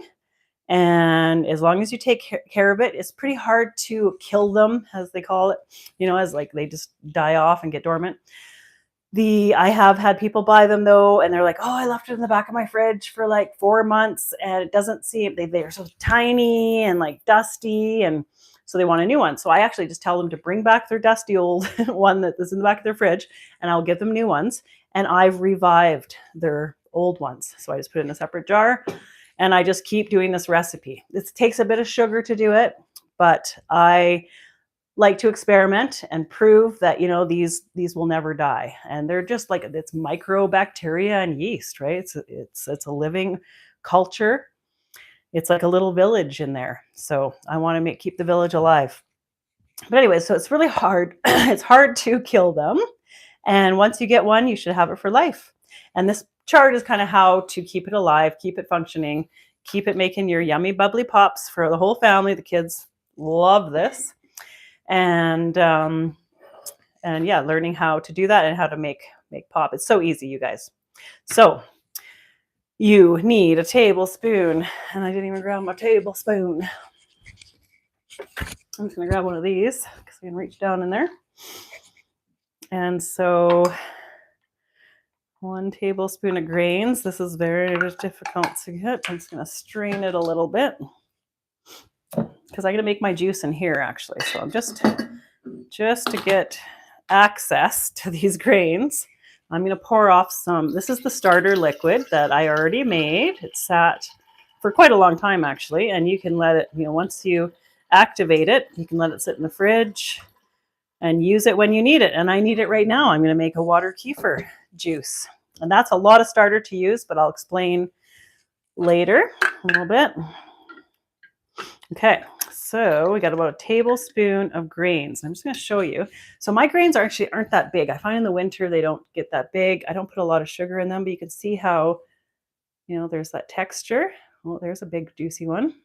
And as long as you take care of it, it's pretty hard to kill them, as they call it, as they just die off and get dormant. I have had people buy them though, and they're like, oh, I left it in the back of my fridge for 4 months, and it doesn't seem, they're so tiny and dusty, and so they want a new one. So I actually just tell them to bring back their dusty old one that is in the back of their fridge, and I'll give them new ones. And I've revived their old ones. So I just put it in a separate jar, and I just keep doing this recipe. It takes a bit of sugar to do it, but I like to experiment and prove that, these will never die. And they're just it's microbacteria and yeast, right? It's a living culture. It's like a little village in there. So I want to keep the village alive. But anyway, so it's really hard. It's hard to kill them. And once you get one, you should have it for life. And this chart is kind of how to keep it alive, keep it functioning, keep it making your yummy bubbly pops for the whole family. The kids love this. And yeah, learning how to do that and how to make pop. It's so easy, you guys. So you need a tablespoon, and I didn't even grab my tablespoon. I'm just gonna grab one of these because I can reach down in there. And so 1 tablespoon of grains. This is very difficult to get. I'm just gonna strain it a little bit because I'm gonna make my juice in here actually. So I'm just to get access to these grains. I'm going to pour off some. This is the starter liquid that I already made. It sat for quite a long time, actually, and you can let it, once you activate it, you can let it sit in the fridge and use it when you need it. And I need it right now. I'm going to make a water kefir juice. And that's a lot of starter to use, but I'll explain later a little bit. Okay, so we got about a tablespoon of grains. I'm just going to show you. So my grains aren't that big. I find in the winter they don't get that big. I don't put a lot of sugar in them, but you can see how, there's that texture. Well, there's a big juicy one.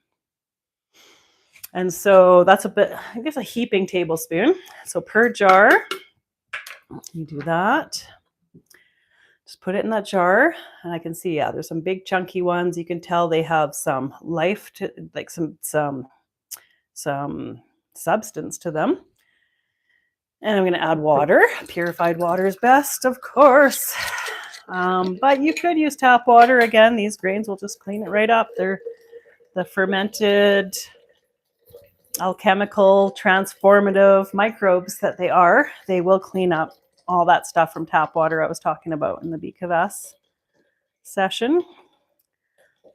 And so that's a bit, I guess, a heaping tablespoon. So per jar, you do that. Just put it in that jar, and I can see, yeah, there's some big chunky ones. You can tell they have some life to, like some substance to them. And I'm going to add water. Purified water is best, of course. But you could use tap water. Again, these grains will just clean it right up. They're the fermented, alchemical, transformative microbes that they are. They will clean up all that stuff from tap water I was talking about in the Beet kvass session.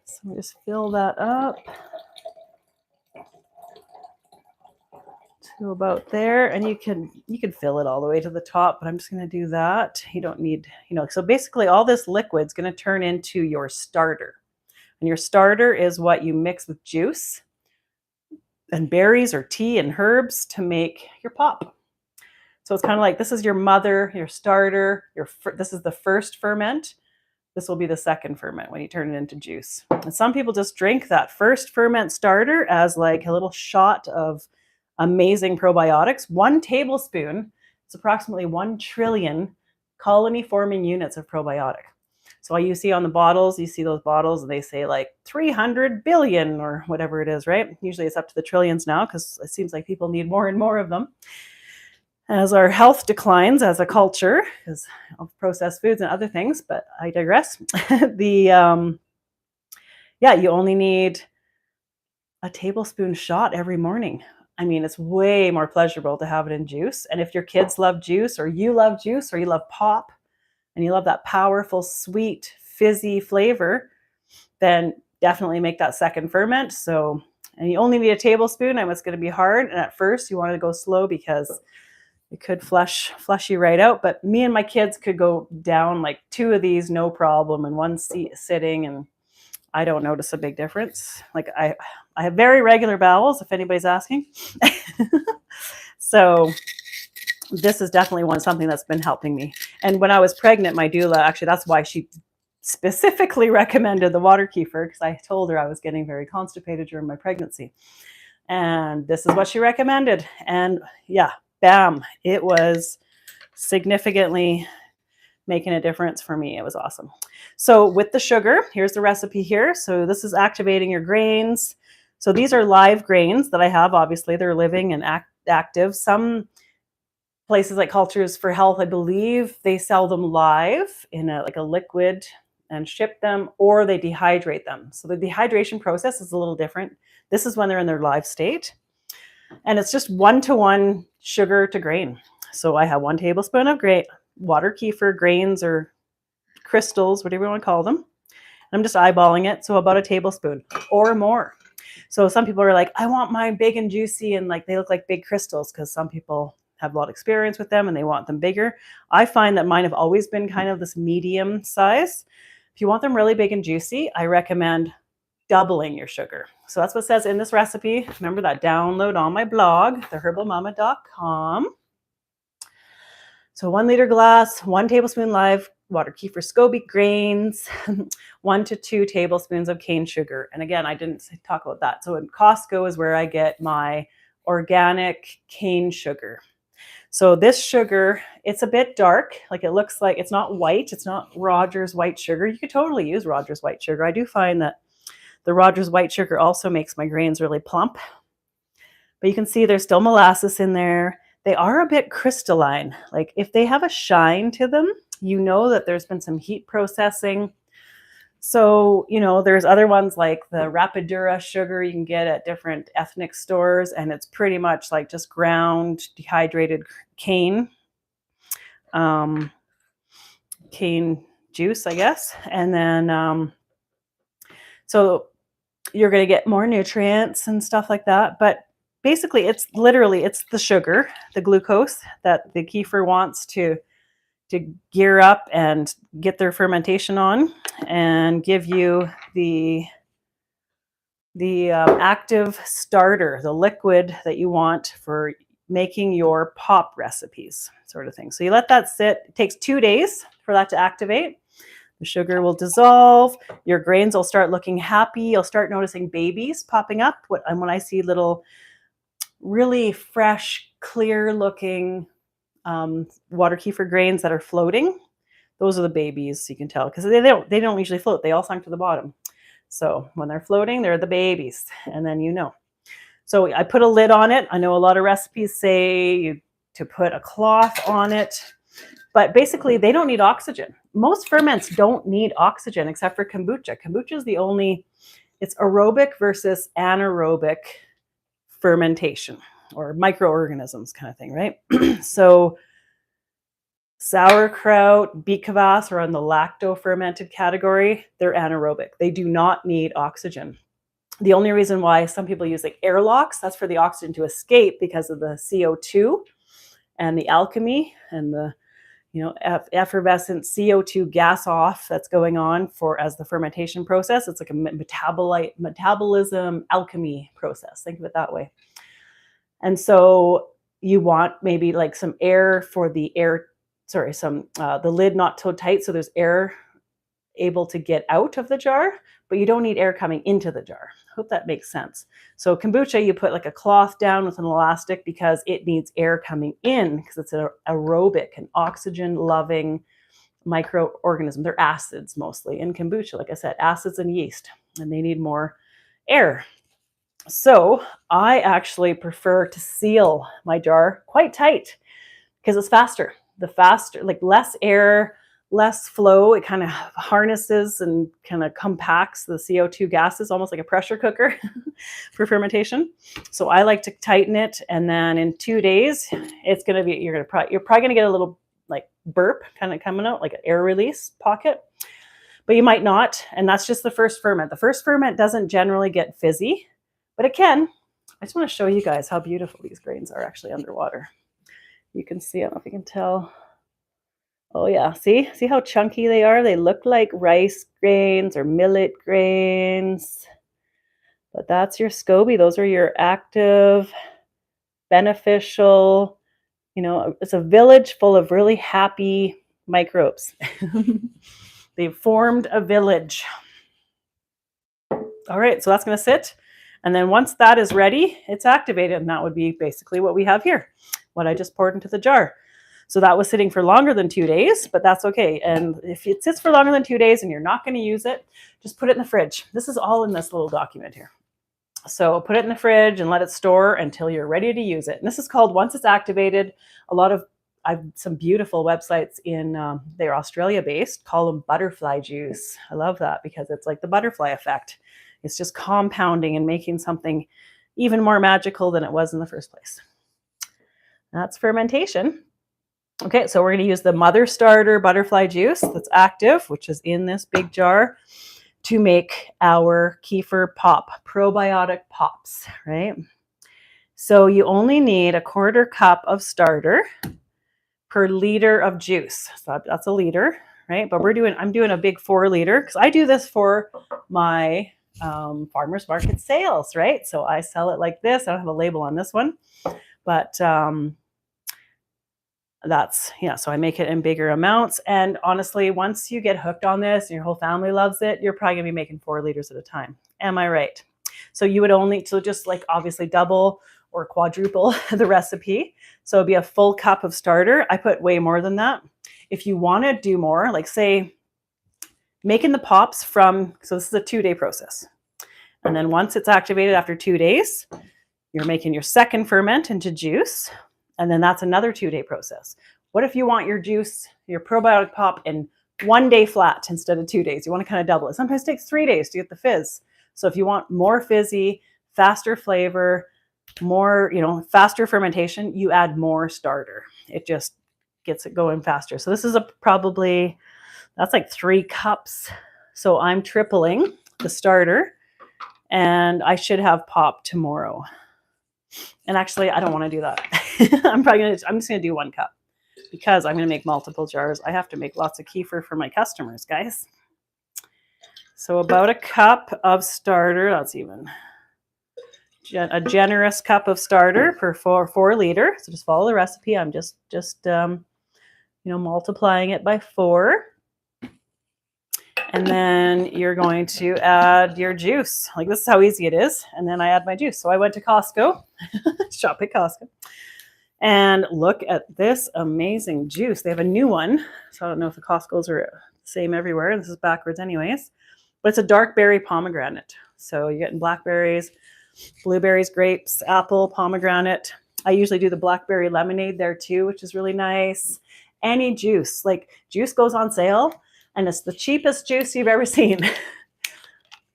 So we just fill that up to about there, and you can fill it all the way to the top, but I'm just going to do that. You don't need, so basically all this liquid's going to turn into your starter. And your starter is what you mix with juice and berries or tea and herbs to make your pop. So it's kind of like, this is your mother, your starter, this is the first ferment. This will be the second ferment when you turn it into juice. And some people just drink that first ferment starter as like a little shot of amazing probiotics. 1 tablespoon is approximately 1 trillion colony-forming units of probiotic. So you see on the bottles, you see those bottles, and they say like 300 billion or whatever it is, right? Usually it's up to the trillions now because it seems like people need more and more of them. As our health declines as a culture because of processed foods and other things, but I digress. You only need a tablespoon shot every morning. I mean, it's way more pleasurable to have it in juice. And if your kids love juice, or you love juice, or you love pop, and you love that powerful, sweet, fizzy flavor, then definitely make that second ferment. So, and you only need a tablespoon, and it's going to be hard. And at first you want to go slow because it could flush you right out. But me and my kids could go down like 2 of these, no problem, in one sitting, and I don't notice a big difference. Like I have very regular bowels, if anybody's asking. So this is definitely something that's been helping me. And when I was pregnant, my doula, actually, that's why she specifically recommended the water kefir, because I told her I was getting very constipated during my pregnancy. And this is what she recommended. And yeah, bam, it was significantly making a difference for me. It was awesome. So with the sugar, here's the recipe here. So this is activating your grains. So these are live grains that I have. Obviously, they're living and active. Some places like Cultures for Health, I believe, they sell them live in a liquid and ship them, or they dehydrate them. So the dehydration process is a little different. This is when they're in their live state. And it's just 1-to-1 sugar to grain. So I have 1 tablespoon of water kefir grains or crystals, whatever you want to call them. I'm just eyeballing it. So about a tablespoon or more. So some people are like, I want mine big and juicy, and like they look like big crystals, because some people have a lot of experience with them and they want them bigger. I find that mine have always been kind of this medium size. If you want them really big and juicy, I recommend doubling your sugar. So that's what it says in this recipe. Remember that download on my blog, theherbalmama.com. So 1 liter glass, 1 tablespoon live water kefir SCOBY grains, 1 to 2 tablespoons of cane sugar. And again, I didn't talk about that. So in Costco is where I get my organic cane sugar. So this sugar, it's a bit dark. Like it looks like it's not white. It's not Rogers white sugar. You could totally use Rogers white sugar. I do find that the Rogers white sugar also makes my grains really plump. But you can see there's still molasses in there. They are a bit crystalline. Like if they have a shine to them, you know that there's been some heat processing. So, there's other ones like the Rapadura sugar you can get at different ethnic stores, and it's pretty much like just ground dehydrated cane. cane juice, I guess. And then, so you're going to get more nutrients and stuff like that. But basically, it's the sugar, the glucose that the kefir wants to gear up and get their fermentation on, and give you the active starter, the liquid that you want for making your pop recipes, sort of thing. So you let that sit. It takes 2 days for that to activate. The sugar will dissolve. Your grains will start looking happy. You'll start noticing babies popping up. And when I see little, really fresh, clear looking water kefir grains that are floating, those are the babies. You can tell because they don't usually float. They all sunk to the bottom. So when they're floating, they're the babies, and then you know. So I put a lid on it. I know a lot of recipes say to put a cloth on it, but basically they don't need oxygen. Most ferments don't need oxygen except for kombucha. Kombucha is the only, it's aerobic versus anaerobic fermentation, or microorganisms kind of thing, right? So sauerkraut, beet kvass are on the lacto-fermented category. They're anaerobic. They do not need oxygen. The only reason why some people use like airlocks, that's for the oxygen to escape because of the CO2 and the alchemy and the effervescent CO2 gas off that's going on as the fermentation process. It's like a metabolism alchemy process. Think of it that way. And so you want maybe like some air for the lid not so tight so there's air able to get out of the jar, but you don't need air coming into the jar. Hope that makes sense. So kombucha, you put like a cloth down with an elastic because it needs air coming in because it's an aerobic and oxygen-loving microorganism. They're acids mostly in kombucha, like I said, acids and yeast, and they need more air. So I actually prefer to seal my jar quite tight because it's faster. The faster, like less air, less flow, it kind of harnesses and kind of compacts the CO2 gases, almost like a pressure cooker for fermentation. So I like to tighten it, and then in 2 days, it's going to be, you're probably going to get a little like burp kind of coming out, like an air release pocket, but you might not. And that's just the first ferment. The first ferment doesn't generally get fizzy, but it can. I just want to show you guys how beautiful these grains are actually underwater. You can see, I don't know if you can tell. Oh yeah, see how chunky they are? They look like rice grains or millet grains, but that's your SCOBY. Those are your active, beneficial, it's a village full of really happy microbes. They've formed a village. All right, so that's going to sit. And then once that is ready, it's activated. And that would be basically what we have here, what I just poured into the jar. So that was sitting for longer than 2 days, but that's okay. And if it sits for longer than 2 days and you're not going to use it, just put it in the fridge. This is all in this little document here. So put it in the fridge and let it store until you're ready to use it. And this is called, once it's activated, I've some beautiful websites they're Australia based, call them butterfly juice. I love that because it's like the butterfly effect. It's just compounding and making something even more magical than it was in the first place. That's fermentation. Okay, so we're going to use the mother starter butterfly juice that's active, which is in this big jar, to make our kefir pop, probiotic pops, right? So you only need 1/4 cup of starter per liter of juice. So that's a liter, right? But I'm doing a big 4 liter because I do this for my farmers market sales, right? So I sell it like this. I don't have a label on this one, but so I make it in bigger amounts. And honestly, once you get hooked on this and your whole family loves it, you're probably gonna be making 4 liters at a time. Am I right? So you would just like obviously double or quadruple the recipe. So it'd be a full cup of starter. I put way more than that. If you want to do more, like say making the pops so this is a 2-day process. And then once it's activated after 2 days, you're making your second ferment into juice. And then that's another 2-day process. What if you want your juice, your probiotic pop in 1 day flat instead of 2 days? You want to kind of double it. Sometimes it takes 3 days to get the fizz. So if you want more fizzy, faster flavor, more, faster fermentation, you add more starter. It just gets it going faster. So this is probably That's like 3 cups. So I'm tripling the starter, and I should have pop tomorrow. And actually, I don't want to do that. I'm just gonna do 1 cup because I'm gonna make multiple jars. I have to make lots of kefir for my customers, guys. So about a cup of starter. That's even a generous cup of starter per 4 liter. So just follow the recipe. I'm just multiplying it by 4. And then you're going to add your juice. Like, this is how easy it is. And then I add my juice. So I went to Costco, shop at Costco, and look at this amazing juice. They have a new one. So I don't know if the Costco's are the same everywhere. This is backwards anyways. But it's a dark berry pomegranate. So you're getting blackberries, blueberries, grapes, apple, pomegranate. I usually do the blackberry lemonade there too, which is really nice. Any juice, like juice goes on sale, and it's the cheapest juice you've ever seen.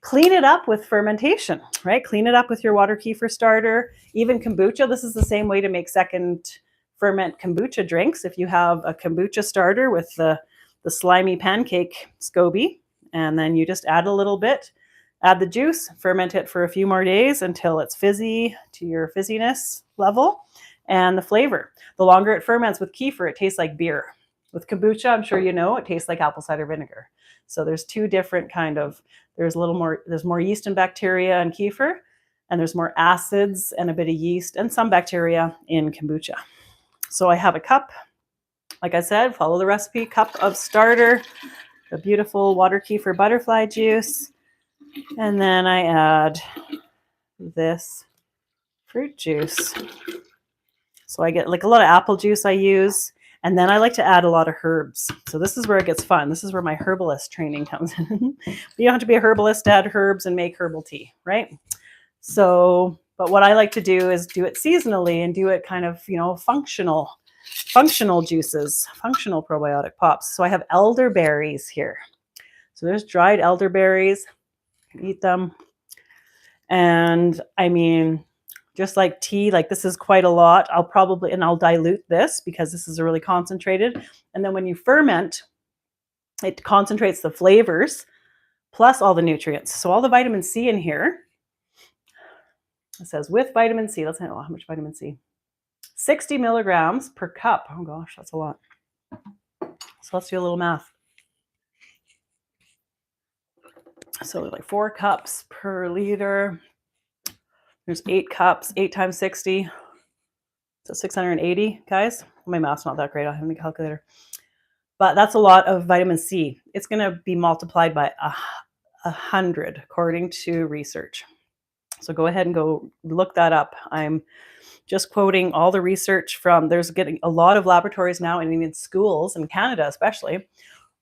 Clean it up with fermentation, right? Clean it up with your water kefir starter. Even kombucha, this is the same way to make second ferment kombucha drinks. If you have a kombucha starter with the slimy pancake SCOBY, and then you just add a little bit, add the juice, ferment it for a few more days until it's fizzy to your fizziness level, and the flavor. The longer it ferments with kefir, it tastes like beer. With kombucha, I'm sure you know, it tastes like apple cider vinegar. So there's 2 different kind of, there's more yeast and bacteria in kefir, and there's more acids and a bit of yeast and some bacteria in kombucha. So I have a cup, like I said, follow the recipe, cup of starter, the beautiful water kefir butterfly juice, and then I add this fruit juice. So I get like a lot of apple juice I use. And then I like to add a lot of herbs. So this is where it gets fun. This is where my herbalist training comes in. You don't have to be a herbalist to add herbs and make herbal tea, right? So, but what I like to do is do it seasonally and do it kind of, functional juices, functional probiotic pops. So I have elderberries here. So there's dried elderberries. You can eat them. And I mean, just like tea, like this is quite a lot. I'll dilute this because this is really concentrated. And then when you ferment, it concentrates the flavors plus all the nutrients. So all the vitamin C in here, it says with vitamin C, let's know how much vitamin C. 60 milligrams per cup. Oh gosh, that's a lot. So let's do a little math. So like 4 cups per liter. There's 8 cups, 8 times 60. So 680, guys. My math's not that great. I have a calculator. But that's a lot of vitamin C. It's going to be multiplied by 100 according to research. So go ahead and go look that up. I'm just quoting all the research from, there's getting a lot of laboratories now, and even schools in Canada especially,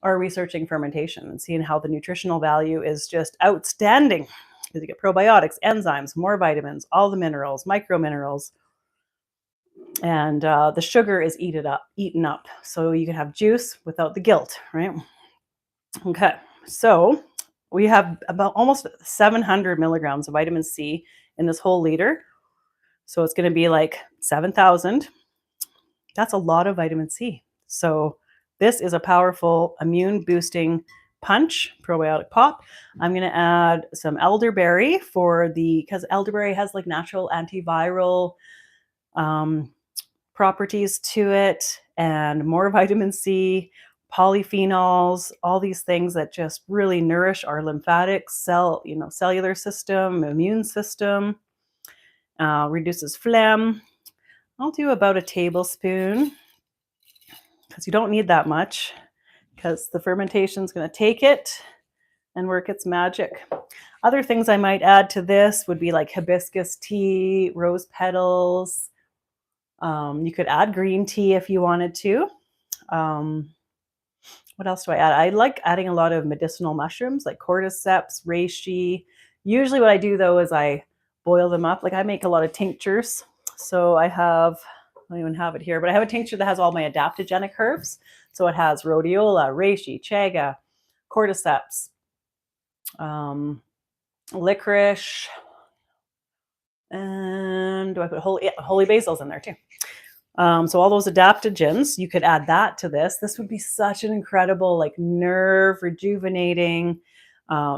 are researching fermentation and seeing how the nutritional value is just outstanding. Because you get probiotics, enzymes, more vitamins, all the minerals, micro minerals, and the sugar is eaten up. So you can have juice without the guilt, right? Okay, so we have about almost 700 milligrams of vitamin C in this whole liter. So it's going to be like 7,000. That's a lot of vitamin C. So this is a powerful immune boosting punch probiotic pop. I'm going to add some elderberry because elderberry has like natural antiviral properties to it, and more vitamin C, polyphenols, all these things that just really nourish our lymphatic cellular system, immune system, reduces phlegm. I'll do about a tablespoon because you don't need that much, because the fermentation is going to take it and work its magic. Other things I might add to this would be like hibiscus tea, rose petals. You could add green tea if you wanted to. What else do I add? I like adding a lot of medicinal mushrooms like cordyceps, reishi. Usually what I do though is I boil them up. Like I make a lot of tinctures. So I don't even have it here, but I have a tincture that has all my adaptogenic herbs. So it has rhodiola, reishi, chaga, cordyceps, licorice, and do I put holy basils in there too? So all those adaptogens, you could add that to this. This would be such an incredible, like, nerve rejuvenating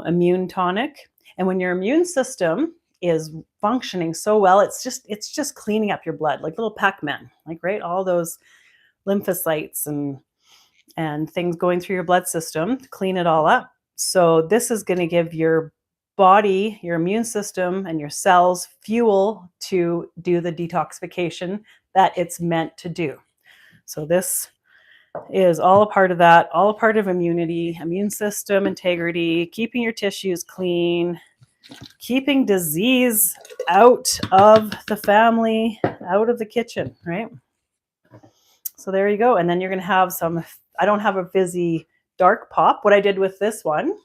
immune tonic. And when your immune system is functioning so well, it's just cleaning up your blood like little Pac-Man, like, right, all those lymphocytes and things going through your blood system to clean it all up. So this is going to give your body, your immune system, and your cells fuel to do the detoxification that it's meant to do. So this is all a part of that, all a part of immunity, immune system integrity, keeping your tissues clean, keeping disease out of the family, out of the kitchen, right? So there you go. And then you're going to have some, I don't have a fizzy dark pop. What I did with this one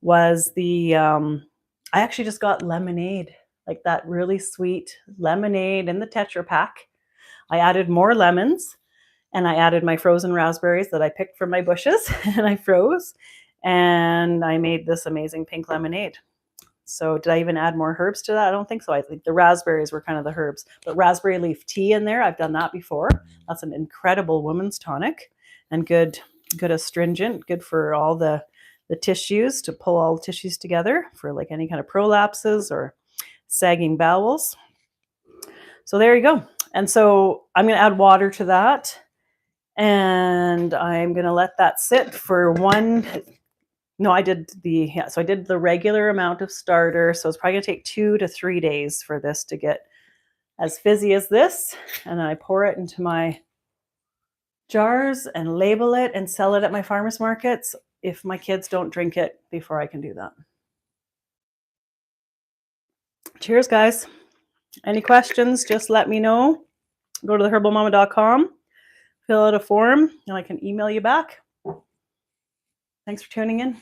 was I actually just got lemonade, like that really sweet lemonade in the Tetra Pak. I added more lemons and I added my frozen raspberries that I picked from my bushes and I froze. And I made this amazing pink lemonade. So did I even add more herbs to that? I don't think so. I think the raspberries were kind of the herbs, but raspberry leaf tea in there, I've done that before. That's an incredible woman's tonic and good astringent, good for all the tissues, to pull all the tissues together for like any kind of prolapses or sagging bowels. So there you go. And so I'm going to add water to that and I'm going to let that sit for I did the regular amount of starter. So it's probably going to take 2 to 3 days for this to get as fizzy as this. And then I pour it into my jars and label it and sell it at my farmers markets if my kids don't drink it before I can do that. Cheers, guys. Any questions, just let me know. Go to theherbalmama.com, fill out a form, and I can email you back. Thanks for tuning in.